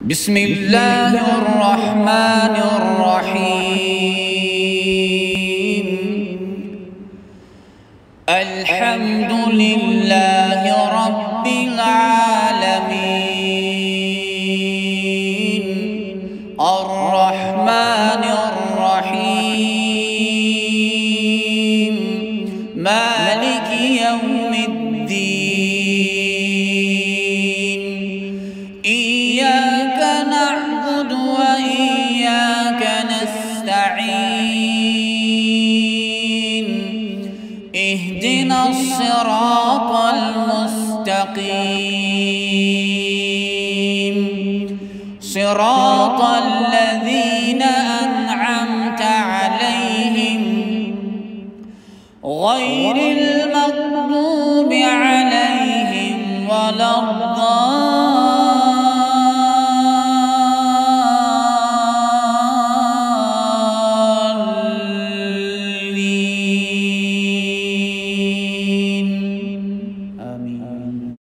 بسم الله الرحمن الرحيم. الحمد لله رب العالمين الرحمن الرحيم مالك يوم الدين. إياك نعبد وإياك نستعين. اهدنا الصراط المستقيم صراط الذين أنعمت عليهم غير المغضوب عليهم ولا الضالين.